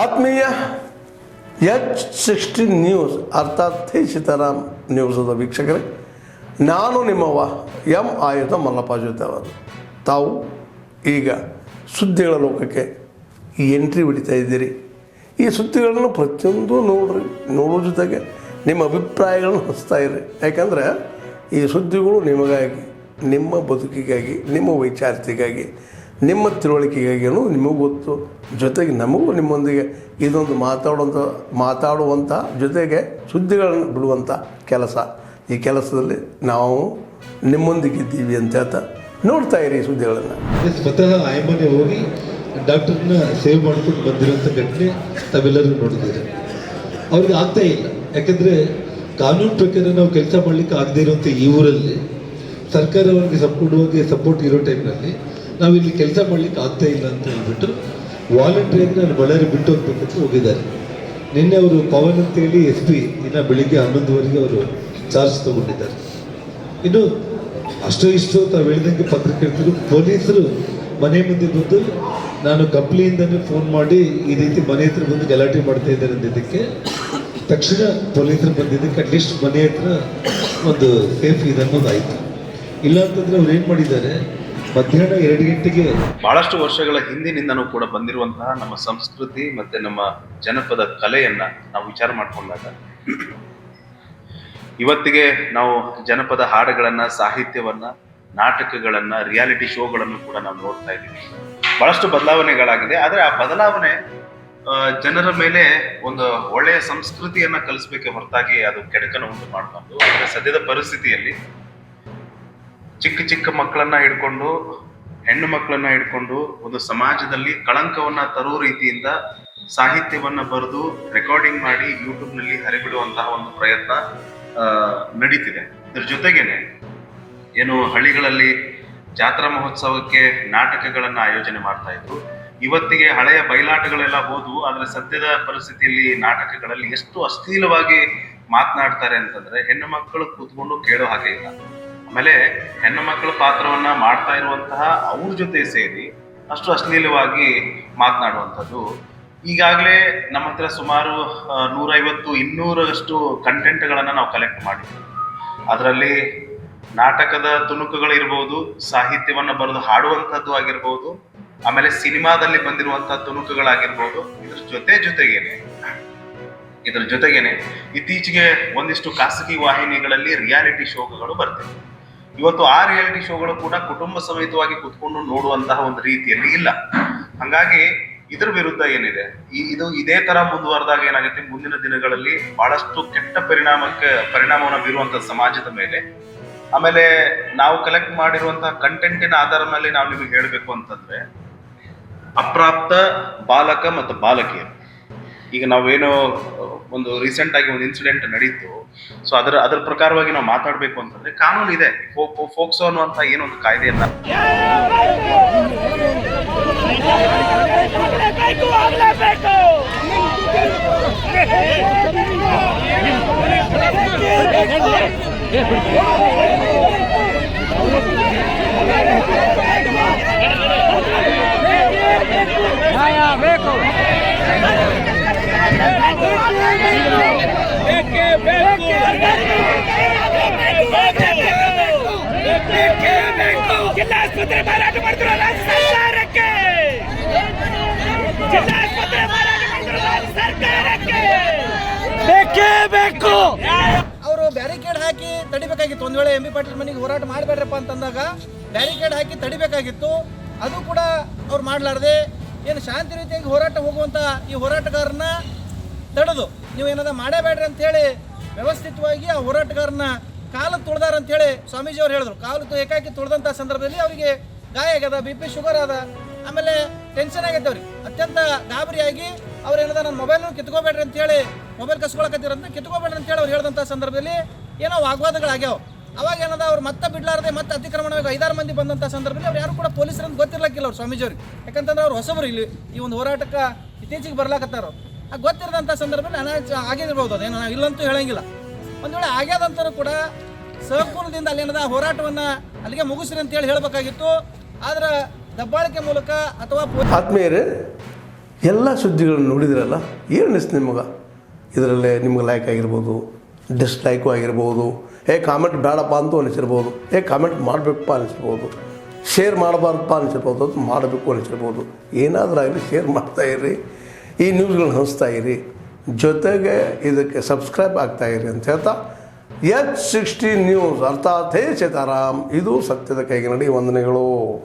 ಆತ್ಮೀಯ H16 news ಅರ್ಥಾತ್ ಥೇ ಸೀತಾರಾಮ್ ನ್ಯೂಸದ ವೀಕ್ಷಕರೇ, ನಾನು ನಿಮ್ಮವ ಎಂ ಆಯುಧ ಮಲ್ಲಪ್ಪ ಜೊತೆ ಅವರು. ತಾವು ಈಗ ಸುದ್ದಿಗಳ ಲೋಕಕ್ಕೆ ಎಂಟ್ರಿ ಹೊಡಿತಾ ಇದ್ದೀರಿ. ಈ ಸುದ್ದಿಗಳನ್ನು ಪ್ರತಿಯೊಂದು ನೋಡೋ ಜೊತೆಗೆ ನಿಮ್ಮ ಅಭಿಪ್ರಾಯಗಳನ್ನು ಹಚ್ತಾ ಇರಿ. ಯಾಕಂದರೆ ಈ ಸುದ್ದಿಗಳು ನಿಮಗಾಗಿ, ನಿಮ್ಮ ಬದುಕಿಗಾಗಿ, ನಿಮ್ಮ ವೈಚಾರಿಕೆಗಾಗಿ, ನಿಮ್ಮ ತಿಳುವಳಿಕೆಗಾಗಿಯೂ ನಿಮಗೂ ಗೊತ್ತು, ಜೊತೆಗೆ ನಮಗೂ ನಿಮ್ಮೊಂದಿಗೆ ಇದೊಂದು ಮಾತಾಡುವಂಥ ಜೊತೆಗೆ ಸುದ್ದಿಗಳನ್ನು ಬಿಡುವಂಥ ಕೆಲಸ. ಈ ಕೆಲಸದಲ್ಲಿ ನಾವು ನಿಮ್ಮೊಂದಿಗಿದ್ದೀವಿ ಅಂತ ಹೇಳ್ತಾ ನೋಡ್ತಾ ಇರಿ ಈ ಸುದ್ದಿಗಳನ್ನು. ಸ್ವತಃ ಆಯಮ್ಮನೆ ಹೋಗಿ ಡಾಕ್ಟರ್ನ ಸೇವ್ ಮಾಡ್ಕೊಂಡು ಬಂದಿರೋಂಥ ಘಟನೆ ತಾವೆಲ್ಲರೂ ನೋಡಿದ್ದೀರಿ. ಅವ್ರಿಗೆ ಆಗ್ತಾ ಇಲ್ಲ, ಯಾಕಂದರೆ ಕಾನೂನು ಪ್ರಕಾರ ನಾವು ಕೆಲಸ ಮಾಡಲಿಕ್ಕೆ ಆಗದೇ ಇರೋಂಥ ಈ ಊರಲ್ಲಿ ಸರ್ಕಾರ ಅವ್ರಿಗೆ ಸಂಪೂರ್ಣವಾಗಿ ಸಪೋರ್ಟ್ ಇರೋ ಟೈಮ್ನಲ್ಲಿ ನಾವು ಇಲ್ಲಿ ಕೆಲಸ ಮಾಡಲಿಕ್ಕೆ ಆಗ್ತಾ ಇಲ್ಲ ಅಂತ ಹೇಳ್ಬಿಟ್ಟು ವಾಲಂಟ್ರಿಯಾಗಿ ನಾನು ಬಳ್ಳಾರಿ ಬಿಟ್ಟು ಹೋಗ್ಬೇಕಂತ ಹೋಗಿದ್ದಾರೆ. ನಿನ್ನೆ ಅವರು ಪವನ್ ಅಂತೇಳಿ SP ಇನ್ನು ಬೆಳಿಗ್ಗೆ 11 ಅವರು ಚಾರ್ಜ್ ತಗೊಂಡಿದ್ದಾರೆ. ಇನ್ನು ಅಷ್ಟೋ ಇಷ್ಟೋ ತಾವು ಹೇಳಿದಂಗೆ ಪತ್ರಕರ್ತರು, ಪೊಲೀಸರು ಮನೆ ಮುಂದೆ ಬಂದು ನಾನು ಕಂಪ್ನಿಯಿಂದನೇ ಫೋನ್ ಮಾಡಿ ಈ ರೀತಿ ಮನೆ ಹತ್ರ ಬಂದು ಗಲಾಟೆ ಮಾಡ್ತಾ ಇದ್ದಾರೆ ಅಂದಿದ್ದಕ್ಕೆ ತಕ್ಷಣ ಪೊಲೀಸರು ಬಂದಿದ್ದಕ್ಕೆ ಅಟ್ಲೀಸ್ಟ್ ಮನೆ ಹತ್ರ ಒಂದು ಸೇಫ್ ಇದನ್ನೋದಾಯಿತು. ಇಲ್ಲ ಅಂತಂದರೆ ಅವ್ರು ಏನು ಮಾಡಿದ್ದಾರೆ, ಮಧ್ಯಾಹ್ನ 2 ಗಂಟೆಗೆ ಬಹಳಷ್ಟು ವರ್ಷಗಳ ಹಿಂದಿನಿಂದನೂ ಕೂಡ ಬಂದಿರುವಂತಹ ನಮ್ಮ ಸಂಸ್ಕೃತಿ ಮತ್ತೆ ನಮ್ಮ ಜನಪದ ಕಲೆಯನ್ನ ನಾವು ವಿಚಾರ ಮಾಡಿಕೊಂಡಾಗ ಇವತ್ತಿಗೆ ನಾವು ಜನಪದ ಹಾಡುಗಳನ್ನ, ಸಾಹಿತ್ಯವನ್ನ, ನಾಟಕಗಳನ್ನ, ರಿಯಾಲಿಟಿ ಶೋಗಳನ್ನು ಕೂಡ ನಾವು ನೋಡ್ತಾ ಇದ್ದೀವಿ. ಬಹಳಷ್ಟು ಬದಲಾವಣೆಗಳಾಗಿದೆ. ಆದರೆ ಆ ಬದಲಾವಣೆ ಜನರ ಮೇಲೆ ಒಂದು ಒಳ್ಳೆಯ ಸಂಸ್ಕೃತಿಯನ್ನ ಕಲಿಸ್ಬೇಕೆ ಹೊರತಾಗಿ ಅದು ಕೆಡಕನ್ನು ಉಂಟು ಮಾಡಬಾರ್ದು. ಸದ್ಯದ ಪರಿಸ್ಥಿತಿಯಲ್ಲಿ ಚಿಕ್ಕ ಚಿಕ್ಕ ಮಕ್ಕಳನ್ನ ಹಿಡ್ಕೊಂಡು, ಹೆಣ್ಣು ಮಕ್ಕಳನ್ನ ಹಿಡ್ಕೊಂಡು ಒಂದು ಸಮಾಜದಲ್ಲಿ ಕಳಂಕವನ್ನ ತರುವ ರೀತಿಯಿಂದ ಸಾಹಿತ್ಯವನ್ನ ಬರೆದು ರೆಕಾರ್ಡಿಂಗ್ ಮಾಡಿ ಯೂಟ್ಯೂಬ್ನಲ್ಲಿ ಹರಿಬಿಡುವಂತಹ ಒಂದು ಪ್ರಯತ್ನ ನಡೀತಿದೆ. ಇದ್ರ ಜೊತೆಗೇನೆ ಏನು ಹಳ್ಳಿಗಳಲ್ಲಿ ಜಾತ್ರಾ ಮಹೋತ್ಸವಕ್ಕೆ ನಾಟಕಗಳನ್ನ ಆಯೋಜನೆ ಮಾಡ್ತಾ ಇದ್ರು. ಇವತ್ತಿಗೆ ಹಳೆಯ ಬಯಲಾಟಗಳೆಲ್ಲ ಹೋದ್ವು. ಆದ್ರೆ ಸದ್ಯದ ಪರಿಸ್ಥಿತಿಯಲ್ಲಿ ನಾಟಕಗಳಲ್ಲಿ ಎಷ್ಟು ಅಶ್ಲೀಲವಾಗಿ ಮಾತನಾಡ್ತಾರೆ ಅಂತಂದ್ರೆ ಹೆಣ್ಣು ಮಕ್ಕಳು ಕೂತ್ಕೊಂಡು ಕೇಳೋ ಹಾಗೆ ಇಲ್ಲ. ಆಮೇಲೆ ಹೆಣ್ಣು ಮಕ್ಕಳ ಪಾತ್ರವನ್ನ ಮಾಡ್ತಾ ಇರುವಂತಹ ಅವ್ರ ಜೊತೆ ಸೇರಿ ಅಷ್ಟು ಅಶ್ಲೀಲವಾಗಿ ಮಾತನಾಡುವಂಥದ್ದು. ಈಗಾಗಲೇ ನಮ್ಮ ಹತ್ರ ಸುಮಾರು 150-200 ಕಂಟೆಂಟ್ಗಳನ್ನ ನಾವು ಕಲೆಕ್ಟ್ ಮಾಡಿದ್ವಿ. ಅದರಲ್ಲಿ ನಾಟಕದ ತುಣುಕುಗಳಿರ್ಬೋದು, ಸಾಹಿತ್ಯವನ್ನ ಬರೆದು ಹಾಡುವಂಥದ್ದು ಆಗಿರ್ಬೋದು, ಆಮೇಲೆ ಸಿನಿಮಾದಲ್ಲಿ ಬಂದಿರುವಂತಹ ತುಣುಕುಗಳಾಗಿರ್ಬೋದು. ಇದ್ರ ಜೊತೆಗೇನೆ ಇತ್ತೀಚೆಗೆ ಒಂದಿಷ್ಟು ಖಾಸಗಿ ವಾಹಿನಿಗಳಲ್ಲಿ ರಿಯಾಲಿಟಿ ಶೋಗಳು ಬರ್ತವೆ. ಇವತ್ತು ಆ ರಿಯಾಲಿಟಿ ಶೋಗಳು ಕೂಡ ಕುಟುಂಬ ಸಮೇತವಾಗಿ ಕುತ್ಕೊಂಡು ನೋಡುವಂತಹ ಒಂದು ರೀತಿಯಲ್ಲಿ ಇಲ್ಲ. ಹಾಗಾಗಿ ಇದ್ರ ವಿರುದ್ಧ ಏನಿದೆ, ಇದೇ ತರ ಮುಂದುವರೆದಾಗ ಏನಾಗುತ್ತೆ, ಮುಂದಿನ ದಿನಗಳಲ್ಲಿ ಬಹಳಷ್ಟು ಕೆಟ್ಟ ಪರಿಣಾಮವನ್ನು ಬೀರುವಂತಹ ಸಮಾಜದ ಮೇಲೆ. ಆಮೇಲೆ ನಾವು ಕಲೆಕ್ಟ್ ಮಾಡಿರುವಂತಹ ಕಂಟೆಂಟಿನ ಆಧಾರದ ಮೇಲೆ ನಾವು ನಿಮಗೆ ಹೇಳಬೇಕು ಅಂತಂದ್ರೆ, ಅಪ್ರಾಪ್ತ ಬಾಲಕ ಮತ್ತು ಬಾಲಕಿಯರು, ಈಗ ನಾವೇನೋ ಒಂದು ರೀಸೆಂಟ್ ಆಗಿ ಒಂದು ಇನ್ಸಿಡೆಂಟ್ ನಡೀತು. ಸೊ ಅದರ ಪ್ರಕಾರವಾಗಿ ನಾವು ಮಾತಾಡ್ಬೇಕು ಅಂತಂದ್ರೆ ಕಾನೂನು ಇದೆ. ಫೋಕ್ಸೋ ಅನ್ನುವಂತ ಏನೊಂದು ಕಾಯ್ದೆಯನ್ನ ಜಿಲ್ಲಾಸ್ಪತ್ರೆ ಮಾರಾಟ ಮಾಡ್ತಿರೋ ರಾಜ್ಯ ಸರ್ಕಾರಕ್ಕೆ, ಜಿಲ್ಲಾಸ್ಪತ್ರೆ ಮಾರಾಟ ಮಾಡ್ತಿರೋ ರಾಜ್ಯ ಸರ್ಕಾರಕ್ಕೆ ಬೇಕೇ ಬೇಕು. ಅವರು ಬ್ಯಾರಿಕೇಡ್ ಹಾಕಿ ತಡಿಬೇಕಾಗಿತ್ತು. ಒಂದ್ ವೇಳೆ MB ಪಾಟೀಲ್ ಮನೆಗೆ ಹೋರಾಟ ಮಾಡಬೇಡ್ರಪ್ಪ ಅಂತಂದಾಗ ಬ್ಯಾರಿಕೇಡ್ ಹಾಕಿ ತಡಿಬೇಕಾಗಿತ್ತು. ಅದು ಕೂಡ ಅವ್ರು ಮಾಡ್ಲಾರ್ದೆ ಏನು ಶಾಂತಿ ರೀತಿಯಾಗಿ ಹೋರಾಟ ಹೋಗುವಂತ ಈ ಹೋರಾಟಗಾರನ ತಡೆದು ನೀವು ಏನದ ಮಾಡಬೇಡ್ರಿ ಅಂತ ಹೇಳಿ ವ್ಯವಸ್ಥಿತವಾಗಿ ಆ ಹೋರಾಟಗಾರನ ಕಾಲು ತುಳಿದಾರ ಅಂತ ಹೇಳಿ ಸ್ವಾಮೀಜಿ ಅವ್ರು ಹೇಳಿದ್ರು. ಕಾಲು ಏಕಾಕಿ ತುಳಿದಂಥ ಸಂದರ್ಭದಲ್ಲಿ ಅವರಿಗೆ ಗಾಯ ಆಗ್ಯದ, BP ಶುಗರ್ ಅದ, ಆಮೇಲೆ ಟೆನ್ಷನ್ ಆಗೈತೆ ಅವ್ರಿಗೆ. ಅತ್ಯಂತ ಗಾಬರಿಯಾಗಿ ಅವ್ರು ಏನದ ನನ್ನ ಮೊಬೈಲ್ನ ಕಿತ್ಕೋಬೇಡ್ರಿ ಅಂತ ಹೇಳಿ, ಮೊಬೈಲ್ ಕಸ್ಕೊಳಕತ್ತಿರಂತ ಕಿತ್ಕೋಬೇಡ್ರಿ ಅಂತ ಹೇಳಿ ಅವ್ರು ಹೇಳಿದಂಥ ಸಂದರ್ಭದಲ್ಲಿ ಏನೋ ವಾಗ್ವಾದಗಳಾಗ್ಯಾವ. ಅವಾಗ ಏನದ ಅವ್ರು ಮತ್ತೆ ಬಿಡ್ಲಾರ್ದೆ ಮತ್ತೆ ಅತಿಕ್ರಮಣವಾಗಿ 5-6 ಮಂದಿ ಬಂದಂಥ ಸಂದರ್ಭದಲ್ಲಿ ಅವ್ರು ಯಾರು ಕೂಡ ಪೊಲೀಸರಿಂದ ಗೊತ್ತಿರ್ಲಕ್ಕಿಲ್ಲ ಅವ್ರು ಸ್ವಾಮೀಜಿ ಅವ್ರಿಗೆ. ಯಾಕಂತಂದ್ರೆ ಅವ್ರು ಹೊಸಬರು ಇಲ್ಲಿ ಈ ಒಂದು ಹೋರಾಟಕ್ಕೆ ಇತ್ತೀಚೆಗೆ ಬರ್ಲಾಕತ್ತಾರ. ಆ ಗೊತ್ತಿರದಂಥ ಸಂದರ್ಭದಲ್ಲಿ ಅನಾಹುತ ಆಗಿರ್ಬೋದು, ಅದೇನೋ ನಾವು ಇಲ್ಲಂತೂ ಹೇಳಂಗಿಲ್ಲ. ಒಂದು ವೇಳೆ ಆಗ್ಯಾದಂತರೂ ಕೂಡ ಸಹಕೂಲದಿಂದ ಅಲ್ಲಿ ಏನದ ಹೋರಾಟವನ್ನು ಅಲ್ಲಿಗೆ ಮುಗಿಸ್ರಿ ಅಂತ ಹೇಳಿ ಹೇಳಬೇಕಾಗಿತ್ತು. ಆದ್ರೆ ದಬ್ಬಾಳಿಕೆ ಮೂಲಕ ಅಥವಾ ಆತ್ಮೀಯರೇ, ಎಲ್ಲ ಸುದ್ದಿಗಳನ್ನು ನೋಡಿದ್ರಲ್ಲ, ಏನು ಅನಿಸ್ತು ನಿಮಗೆ? ಇದರಲ್ಲೇ ನಿಮ್ಗೆ ಲೈಕ್ ಆಗಿರ್ಬೋದು, ಡಿಸ್ಲೈಕು ಆಗಿರ್ಬೋದು, ಕಾಮೆಂಟ್ ಬೇಡಪ್ಪ ಅಂತೂ ಅನಿಸಿರ್ಬೋದು, ಕಾಮೆಂಟ್ ಮಾಡಬೇಕಪ್ಪ ಅನಿಸಿರ್ಬೋದು, ಶೇರ್ ಮಾಡಬಾರ್ದಪ್ಪ ಅನಿಸಿರ್ಬೋದು, ಅದು ಮಾಡಬೇಕು ಅನಿಸಿರ್ಬೋದು. ಏನಾದರೂ ಆಗಲಿ ಶೇರ್ ಮಾಡ್ತಾಯಿರಿ, ಈ ನ್ಯೂಸ್ಗಳನ್ನ ಹಂಚ್ತಾಯಿರಿ, ಜೊತೆಗೆ ಇದಕ್ಕೆ ಸಬ್ಸ್ಕ್ರೈಬ್ ಆಗ್ತಾಯಿರಿ ಅಂತ ಹೇಳ್ತಾ H16 ನ್ಯೂಸ್ ಅರ್ಥಾತ್ ಹೇ ಸೀತಾರಾಮ್, ಇದು ಸತ್ಯದ ಕೈಗೆ ನಡಿ. ವಂದನೆಗಳು.